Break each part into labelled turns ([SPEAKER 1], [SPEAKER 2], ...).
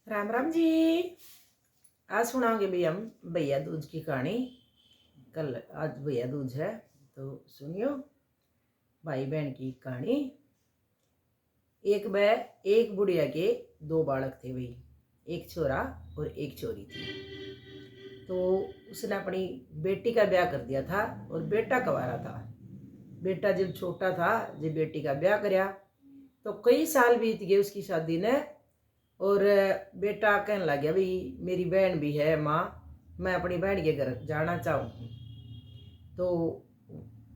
[SPEAKER 1] राम राम जी। आज सुनाओगे भैया हम भैया दूज की कहानी। कल आज भैया दूज है तो सुनियो भाई बहन की कहानी। एक बुढ़िया के दो बालक थे भाई, एक छोरा और एक छोरी थी। तो उसने अपनी बेटी का ब्याह कर दिया था और बेटा कवारा था। बेटा जब छोटा था, जब बेटी का ब्याह करया तो कई साल बीत गए उसकी शादी ने। और बेटा कहने लग गया भाई मेरी बहन भी है माँ, मैं अपनी बहन के घर जाना चाहूँ। तो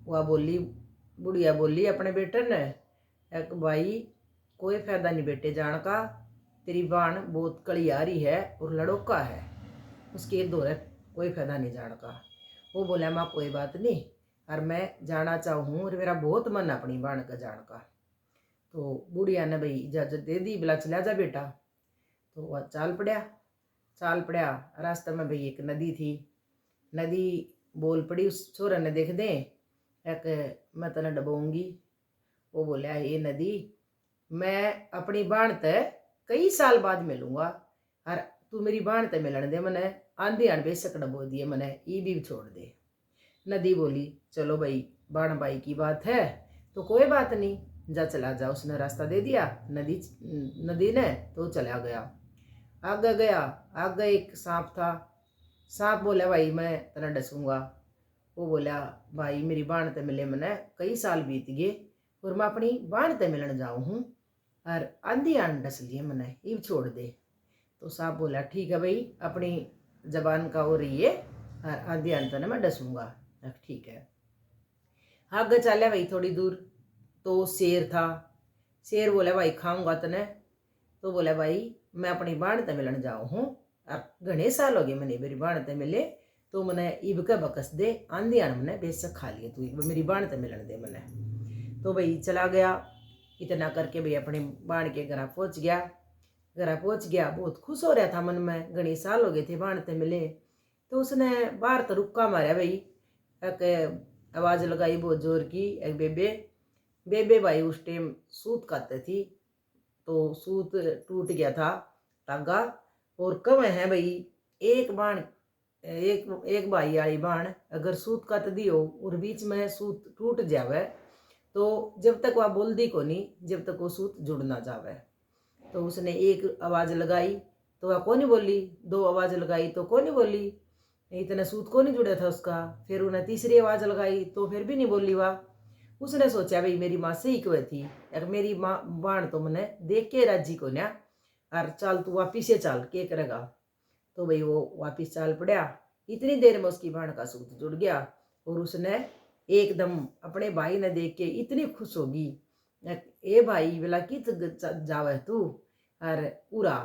[SPEAKER 1] वह बोली, बुढ़िया बोली अपने बेटे ने, एक भाई कोई फायदा नहीं बेटे जान का, तेरी बाण बहुत कलियारी है और लड़ोका है, उसके दौरे कोई फायदा नहीं जान का। वो बोला माँ कोई बात नहीं, और मैं जाना चाहूँ और मेरा बहुत मन है अपनी बाण का जान का। तो बुढ़िया ने भाई इजाजत दे दी, बिला चला जा बेटा। तो वह चाल पड़ा। रास्ते में भाई एक नदी थी। नदी बोल पड़ी उस छोरे ने, देख दे एक मैं तने डबोऊंगी। वो बोला ये नदी मैं अपनी बाण ते कई साल बाद मिलूंगा, और तू मेरी बाण ते मिलन दे मने, आंधी आन बेशक डबो दिए मने, ये भी छोड़ दे। नदी बोली चलो भाई बाण बाई की बात है तो कोई बात नहीं, जा चला जा। उसने रास्ता दे दिया नदी ने, तो चला गया। आगे गया, आगे एक सांप था। सांप बोला भाई मैं तना डसूंगा। वो बोला भाई मेरी बाण ते मिले मने कई साल बीत गए और मैं अपनी बाण ते मिलन जाऊँ हूँ, और आंधी आन डस लिए मने, ये छोड़ दे। तो सांप बोला ठीक है भाई, अपनी जबान का हो रही है और आंधी आन तने मैं डसूंगा। ठीक है। आगे चला भाई थोड़ी दूर, तो शेर था। शेर बोला भाई खाऊंगा तने। तो बोला भाई मैं अपनी बाण ते मिलन जाऊँ हूँ, अब घने साल हो गए मैंने मेरी बाण ते मिले, तो मैंने इब के बकस दे, आंधी आन मैंने बेशक खा लिए, तू मेरी बाण ते मिलन दे मैंने। तो भाई चला गया। इतना करके भाई अपने बाण के घर पहुँच गया। घर पहुँच गया, बहुत खुश हो रहा था मन में, घने साल हो गए थे बाण ते मिले। तो उसने बाहर तो रुक्का मारा भाई, एक आवाज़ लगाई बहुत जोर की, एक बेबे। बेबे भाई उस टाइम सूत काटती थी, तो सूत टूट गया था धागा। और कब है भाई एक बाण, एक एक भाई वाली बाण अगर सूत कट दी हो और बीच में सूत टूट जावे, तो जब तक वह बोलती को नहीं, जब तक वो सूत जुड़ ना जावे। तो उसने एक आवाज़ लगाई तो वह कौन बोली, दो आवाज़ लगाई तो कौन बोली, इतना सूत को नहीं जुड़ा था उसका। फिर उन्हें तीसरी आवाज़ लगाई तो फिर भी नहीं बोली वह। उसने सोचा भाई मेरी माँ सही क्यों थी, अगर मेरी माँ बाण तो मैंने देख के राजी को ना, और चल तू वापिस से चल के करेगा। तो भाई वो वापिस चाल पड़ा। इतनी देर में उसकी बाण का सूत जुड़ गया और उसने एकदम अपने भाई ने देख के इतनी खुश होगी, ए भाई बोला कि जावे तू, और पूरा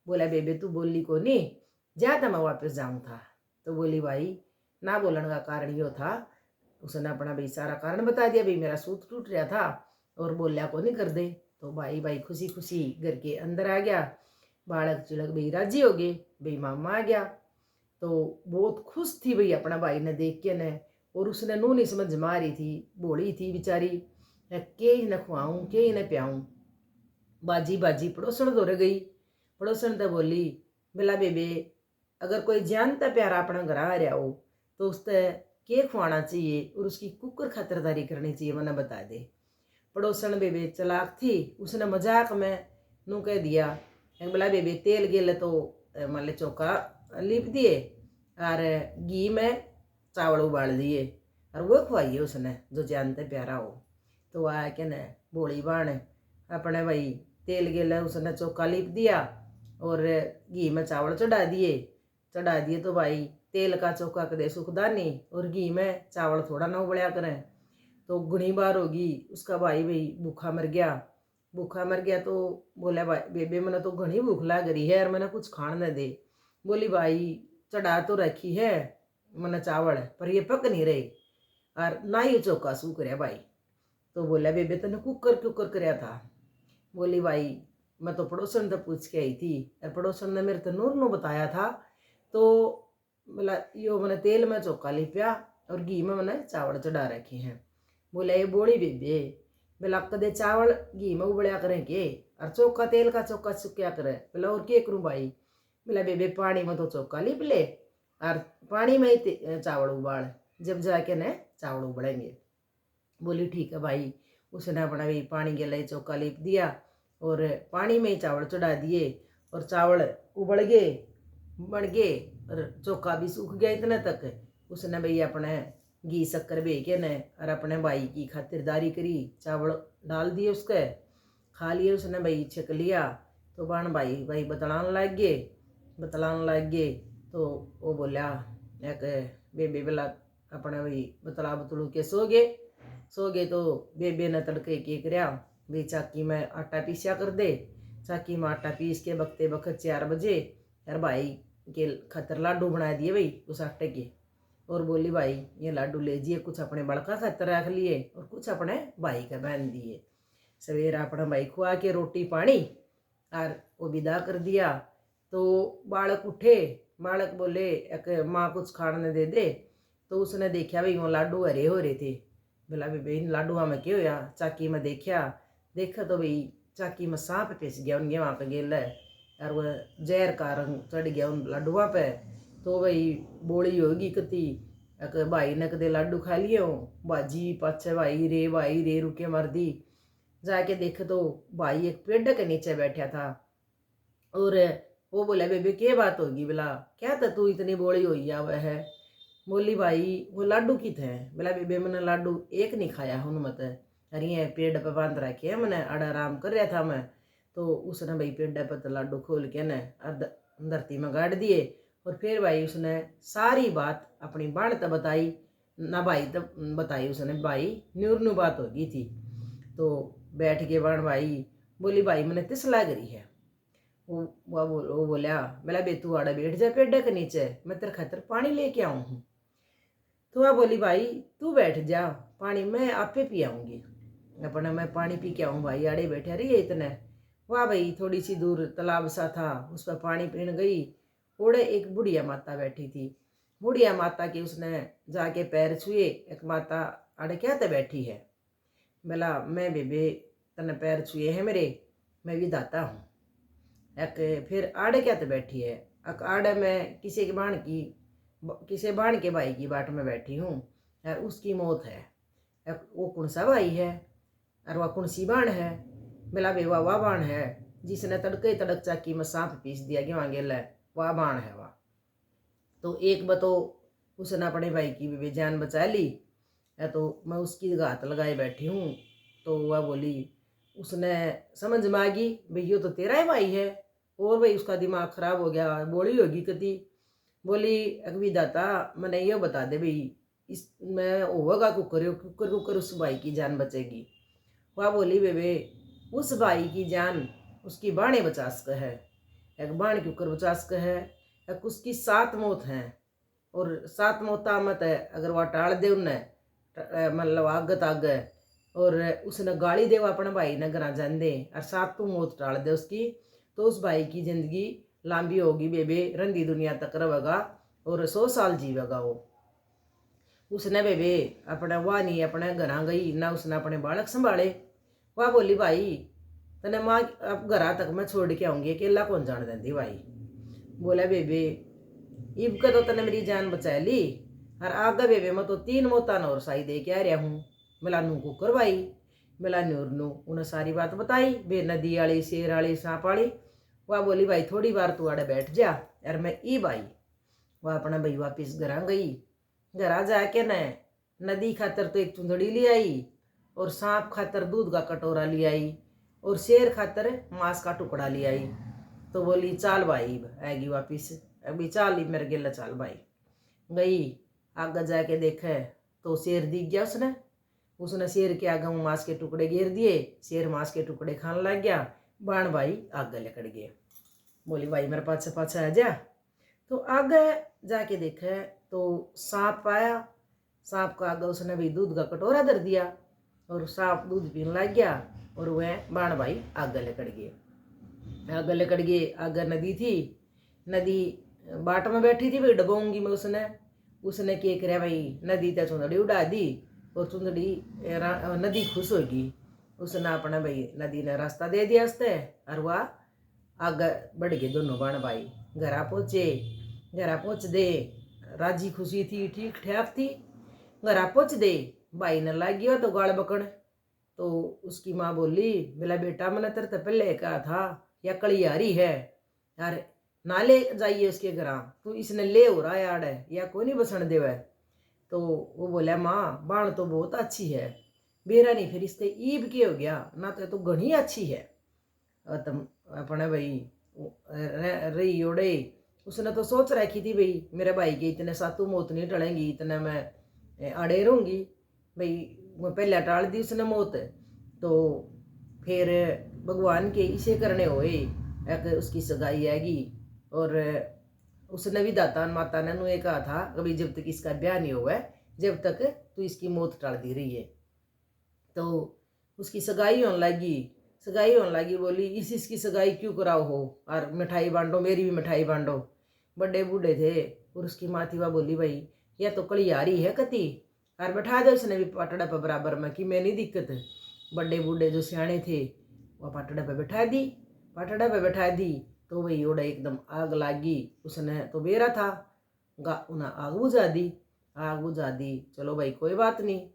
[SPEAKER 1] बोला बेबे तू बोली को नहीं, जा तो मैं वापस जाऊँ था। तो बोली भाई ना बोलने का कारण यो था, उसने अपना भाई सारा कारण बता दिया, भाई मेरा सूत टूट रहा था और बोलिया को नहीं कर दे। तो भाई भाई खुशी खुशी घर के अंदर आ गया। बालक चिड़क भाई राजी हो गए, भाई मामा आ गया। तो बहुत खुश थी भाई अपना भाई ने देख के ने। और उसने नू नहीं समझ मारी थी, भोली थी बेचारी, के ही न खुआऊँ के ही न प्याऊँ। बाजी बाजी पड़ोसन दौड़ गई। पड़ोसन तो बोली बिला बेबे अगर कोई जानता प्यारा अपना घर आ रहा हो तो उससे के खुआना चाहिए और उसकी कुकर खातिरदारी करनी चाहिए, मना बता दे। पड़ोसन बेबे चलाक थी, उसने मजाक में नू कह दिया बोला बेबे तेल गेले तो मान ले चौका लीप दिए और घी में चावल उबाल दिए और वो खुआइए उसने जो जानते प्यारा हो। तो आया कि न बोली बाण अपने भाई तेल गेले उसने चौका लीप दिया और घी में चावल चढ़ा दिए। तो भाई तेल का चौका कदे सूखदा नहीं और घी में चावल थोड़ा ना उबलिया करें। तो घनी बार होगी उसका भाई भाई भूखा मर गया। तो बोला भाई बेबे मैंने तो घनी भूख लग रही है और मैंने कुछ खाने न दे। बोली भाई चढ़ा तो रखी है मैंने चावल पर ये पक नहीं रही और ना ही चौका सूख रहा भाई। तो बोला बेबे तने कुकर कुकर कराया था। बोली भाई मैं तो पड़ोसन से पूछ के आई थी और पड़ोसन ने मेरे तो नूर नू बताया था। तो बोला यो मैंने तेल में चौका लिपया और घी में मैंने चावल चढ़ा रखे हैं। बोला ये बोली बेबे बोला कदे चावल घी में उबलिया करें के और चौका तेल का चौका क्या करे। बोला और क्या करूँ भाई। बोला बेबे पानी में तो चौका लिप ले और पानी में ही चावल उबाल, जब जाके न चावल उबलेंगे। बोली ठीक है भाई। उसने अपना भी पानी के लिए चौका लिप दिया और पानी में ही चावल चढ़ा दिए और चावल उबल गए, बन गए और चौका भी सूख गया इतने तक। उसने भाई अपने घी शक्कर भे के न और अपने भाई की खातिरदारी करी, चावल डाल दिए उसके, खा लिए उसने भाई, छक लिया। तो बाण भाई भाई बतलाने लग गए। तो वो बोला एक बेबे बोला अपने भाई बतला बतलू के सो गए। तो बेबे ने तड़के के करया भाई चाकी में आटा पीसा कर दे। चाकी में आटा पीस के बकते बखत 4 बजे यार भाई के खातर लाडू बना दिए भाई उस आटे के। और बोली भाई ये लाडू ले जिए, कुछ अपने बड़का खातर रख लिए और कुछ अपने भाई का बहन दिए। सवेरा अपना भाई खुआ के रोटी पानी और वो विदा कर दिया। तो बालक उठे, बालक बोले एक माँ कुछ खाने दे। तो उसने देखा भाई वो लाडू हरे हो रहे थे। बोला भाई इन लाडुआ में क्या होया। चाकी में देखा तो भाई चाकी में सांप पिस गया उनके वहाँ पे गेल है और वह जहर का रंग चढ़ गया उन लाडुआ पे। तो भाई बोली होगी कती भाई ने कदे लाडू खा लिए हो। बाजी पाछे भाई रे रुके मर दी। जाके देखे तो भाई एक पेड़ के नीचे बैठा था और वो बोला बेबे क्या बात होगी। बोला क्या था तू इतनी बोली हुई है वह है। बोली भाई वो लाडू की थे। बोला बेबे मैंने लाडू एक नहीं खाया हूँ मत, अरे ये पेड़ पे बांध रखे है मैंने, अड़ा आराम कर रहा था मैं। तो उसने भाई पेड़ पे तो लाडू खोल के न धरती में गाड़ दिए। और फिर भाई उसने सारी बात अपनी बाण तब बताई ना भाई तब बताई उसने भाई न्यूरनू बात हो गई थी। तो बैठ के बाण भाई बोली भाई मैंने तिस लाग रही है। वो बोला बे तू आड़ा बैठ जा पेड़ के नीचे, मैं तेरे खातर पानी लेके आऊँ हूँ। तो वह बोली भाई तू बैठ जा, पानी मैं आपे पी आऊँगी। अपना मैं पानी पी के आऊँ भाई, आड़े बैठे रही है इतने। वाह भाई थोड़ी सी दूर तालाब सा था, उस पर पानी पीने गई। ओड़े एक बुढ़िया माता बैठी थी। बुढ़िया माता के उसने जाके पैर छुए। एक माता आड़े क्या ते बैठी है। बोला मैं बेबे तने पैर छुए हैं मेरे, मैं विधाता हूँ। एक फिर आड़े क्या ते बैठी है। आड़े में किसी बाण के भाई की बाट में बैठी हूँ और उसकी मौत है। वो कौन सा भाई है और वह कौन सी बाण है। बोला बेवा वाह बाण है जिसने तड़के तड़क चाकी में सांप पीस दिया कि वहाँ गेल है, वाह बाण है वाह। तो एक बतो उसने अपने भाई की भी जान बचा ली है, तो मैं उसकी घात लगाए बैठी हूँ। तो वह बोली उसने समझ में आ गई भाई यो तो तेरा ही भाई है। और भाई उसका दिमाग खराब हो गया, बोली होगी कति। बोली अगविदाता मैंने ये बता दे भाई इस मैं होगा कुकर उस भाई की जान बचेगी। वह बोली बेबे उस भाई की जान उसकी बाणे बचा सक है, एक बाण के ऊपर बचा सक है। एक उसकी 7 मौत हैं और 7 मौता मत है अगर वह टाल दे उन्हें मतलब आगत आगे और उसने गाली दे अपने भाई ने घर जान दे और 7 मौत टाल दे उसकी, तो उस भाई की जिंदगी लंबी होगी बेबे, रंदी दुनिया तक रहेगा और 100 साल जीवेगा वो। उसने बेबे अपने वाह नहीं अपने घर गई ना, उसने अपने बालक संभाले। वह बोली भाई तने माँ अब घर तक मैं छोड़ के आऊँगी, अकेला कौन जान देंदी भाई। बोला बेबे इब का तो तने मेरी जान बचा ली और आगे बेबे मैं तो 3 मौता न और साई दे के आ रहा हूँ। मिला नू को करवाई, मिला नूर नू उन्हें सारी बात बताई बे नदी वाली शेर वाली सांप वाली। वह बोली भाई थोड़ी बार तू आड़े बैठ जा यार मैं ई भाई। वह अपना भाई वापिस घर गई। घर जाके न नदी खातर तो एक चुंदड़ी ले आई और सांप खातर दूध का कटोरा ले आई और शेर खातर मांस का टुकड़ा ले आई। तो बोली चाल भाई आएगी वापिस, अभी चाल ही मेरे गेला चाल भाई। गई आगे जाके देखे तो शेर दिख गया उसने शेर के आगे मांस के टुकड़े घेर दिए। शेर मांस के टुकड़े खाने लग गया। बाण भाई आगे लकड़ गए। बोली भाई मेरे पाछे पाछे आ जा। तो आगे जाके देखे तो सांप आया। सांप का आगे उसने भी दूध का कटोरा धर दिया और सांप दूध पीने लग गया और वह बाण भाई आगे लकड़ गए। आगे नदी थी, नदी बाट में बैठी थी भाई डबोंगी में। उसने क्या कराया भाई नदी ते चुंदड़ी उड़ा दी और चुंदड़ी नदी खुश होगी उसने अपना भाई नदी ने रास्ता दे दिया उससे और वह आगे बढ़ गए दोनों बहन भाई। घरा पहुँच दे राजी खुशी थी, ठीक ठाक थी। घरा पहुँच दे भाई ने लग गया तो गाल बकण। तो उसकी माँ बोली, बोला बेटा मैंने तेरे तो पहले कहा था या कलियारी है यार, ना ले जाइए उसके घर, तू इसने ले हो रहा यार है या कोई नहीं बसन देवे। तो वो बोला माँ बाण तो बहुत अच्छी है, बेरा नहीं फिर इससे ईब के हो गया ना, तो घनी अच्छी है। तुम अपने भाई रही ओड़े उसने तो सोच रखी थी भाई मेरे भाई के इतने सातू मौत नहीं टलेंगी, इतने मैं अड़े रहूँगी भाई। वो पहले टाल दी उसने मौत। तो फिर भगवान के इसे करने हुए एक उसकी सगाई आएगी। और उसने भी दाता माता ने नुए कहा था कभी जब तक इसका ब्याह नहीं हुआ जब तक तू इसकी मौत टाल दी रही है। तो उसकी सगाई होने लगी बोली इसकी सगाई क्यों कराओ हो, और मिठाई बांटो, मेरी भी मिठाई बांटो। बड़े बूढ़े थे और उसकी माँ थी, वह बोली भाई यह तो कलियारी है कति, और बैठा दे उसने भी पाटड़ा पर बराबर में कि मैं नहीं दिक्कत। बड़े बूढ़े जो सियाणे थे वह पाटड़ा पर बैठा दी। तो वही ओड़ा एकदम आग लागी, उसने तो बेरा था उन्हें आग बुझा दी। चलो भाई कोई बात नहीं।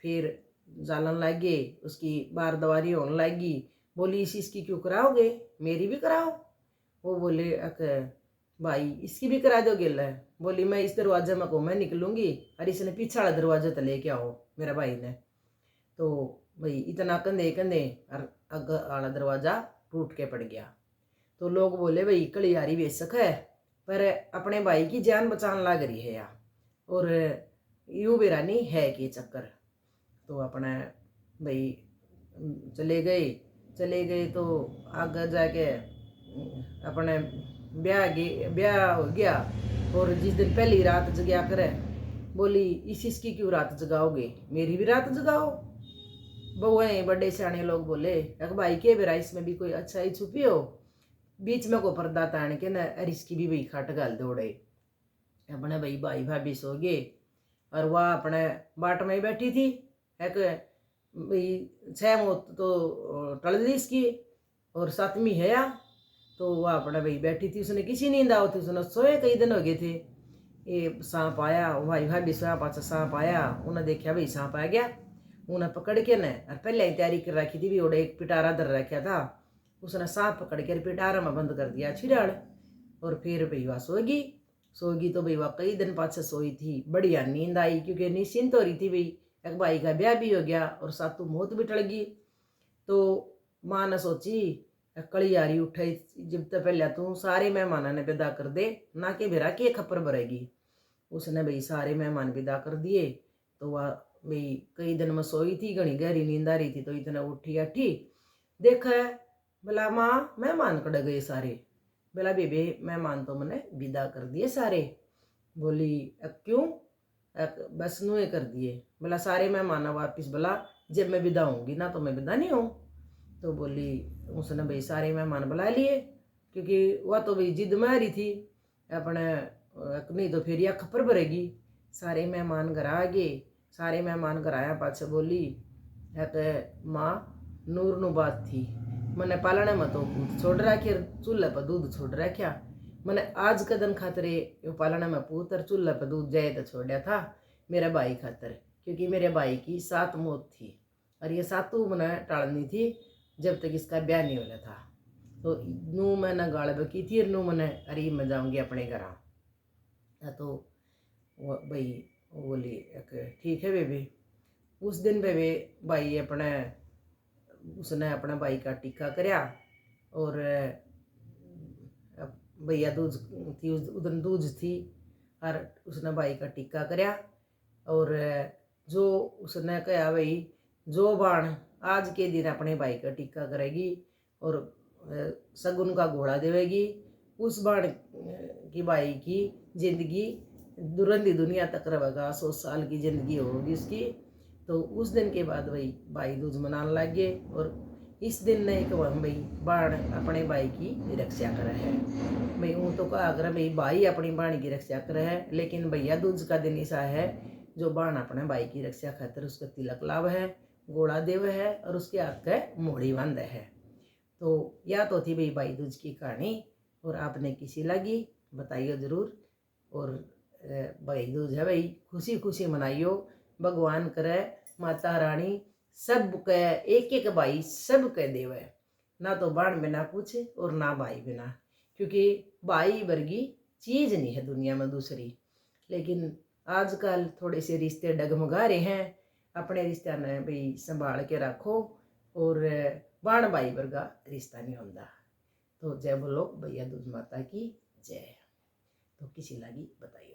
[SPEAKER 1] फिर जालन लग गए, उसकी बार दवारी होने लगी। बोली इसकी क्यों कराओगे, मेरी भी कराओ। वो बोले भाई इसकी भी करा दोगे? ले बोली मैं इस दरवाजे में को मैं निकलूंगी और इसने पीछे वाला दरवाजा तो लेके आओ मेरा भाई ने। तो भाई इतना कंधे और अग वाला दरवाजा टूट के पड़ गया। तो लोग बोले भाई कलियारी बेशक है पर अपने भाई की जान बचाने लग रही है यार, और यूं बेरा नहीं है कि चक्कर। तो अपने भाई चले गए तो आगे जाके अपने ब्याह हो गया। और जिस दिन पहली रात जगया करे बोली इसकी क्यों रात जगाओगे, मेरी भी रात जगाओ। बहुएं बड़े सियाने लोग बोले अगर भाई के बेरा इसमें भी कोई अच्छाई छुपी हो, बीच में को पर्दा तान के न और इसकी भी भाई खाट गाल दौड़े। अपने भाई भाभी सो गए और वह अपने बाट में बैठी थी। एक भाई 6 मौत तो टल दी इसकी और 7वीं है या। तो वह अपना भाई बैठी थी, उसने किसी नींद आओ थी, उसने सोए कई दिन हो गए थे। ये सांप आया, भाई भाभी सोया पाचा सांप आया, उन्हें देखा भाई सांप आ गया, उन्हें पकड़ के न और पहले ही तैयारी कर रखी थी भी ओडे एक पिटारा धर रखा था, उसने सांप पकड़ के पिटारा में बंद कर दिया छिड़ाड़। और फिर भाई वह सोगी तो भाई वह कई दिन पाछे सोई थी, बढ़िया नींद आई क्योंकि निश्चिंत हो रही थी भाई एक भाई का ब्याह भी हो गया और सातू मौत भी टल गई। तो माँ ने सोची कलियारी उठाई जब तक पहले तू सारे मेहमाना ने विदा कर दे, ना के बेरा के खपर भरेगी। उसने भाई सारे मेहमान विदा कर दिए। तो वह भाई कई दिन में सोई थी, घनी गहरी नींद आ रही थी। तो इतना उठी देखा बोला माँ मेहमान कड़ गए सारे। बोला बेबे मेहमान तो मैंने विदा कर दिए सारे। बोली क्यों? बस नुए कर दिए। बोला सारे मेहमान वापिस, बोला जब मैं विदा होंगी ना तो मैं विदा नहीं हूँ। तो बोली उसने भाई सारे मेहमान बुला लिए क्योंकि वह तो भाई जिद में रही थी अपने, नहीं तो फिर यह खपर भरेगी। सारे मेहमान घर आ गए, सारे मेहमान घर आया पाछे बोली माँ नूर नु बात थी, मैंने पालने में तो दूध छोड़ रखे, चूल्हे पर दूध छोड़ रखा, मैंने आज के दिन खातर पालने में पूत और चूल्हे पर दूध जाए तो छोड़ा था मेरे भाई खातर, क्योंकि मेरे भाई की 7 मौत थी और ये 7 मैंने टालनी थी जब तक इसका ब्याह नहीं होना था। तो नू मैंने गाड़ बकी थी और नू मैंने अरे मैं जाऊँगी अपने घर। तो वो भाई बोली ठीक है बेबी। उस दिन बेबी भाई अपने उसने अपने भाई का टीका करया और भैया दूज थी उस दिन दूज थी और उसने भाई का टीका करया। और जो उसने कहा भाई जो बाण आज के दिन अपने भाई का टीका करेगी और सगुन का घोड़ा देवेगी, उस बाण की भाई की जिंदगी दुरंदी दुनिया तक रहेगा, 100 साल की जिंदगी होगी उसकी। तो उस दिन के बाद भाई दूज मनाने लग गए और इस दिन ने एक भाई बाण अपने भाई की रक्षा करे है। भाई वो तो कहा अगर भाई अपनी बाण की रक्षा करे है, लेकिन भैया दूज का दिन ऐसा है जो बाण अपने भाई की रक्षा खातिर उसका तिलक लाभ है गोला देव है और उसके हाथ का मोड़ी बांध है। तो या तो थी भाई दूज की कहानी, और आपने किसी लगी बताइए ज़रूर। और भाई दूज है भाई, खुशी खुशी मनाइयो। भगवान करे माता रानी सब के एक एक भाई सब के देवे, ना तो बाण बिना कुछ और ना भाई बिना, क्योंकि भाई वर्गी चीज़ नहीं है दुनिया में दूसरी। लेकिन आजकल थोड़े से रिश्ते डगमगा रहे हैं, अपने रिश्ते ने भाई संभाल के रखो, और बाण भाई वर्गा रिश्ता नहीं होता। तो जय बोलो भैया दूज माता की जय। तो किसी लगी बताइए।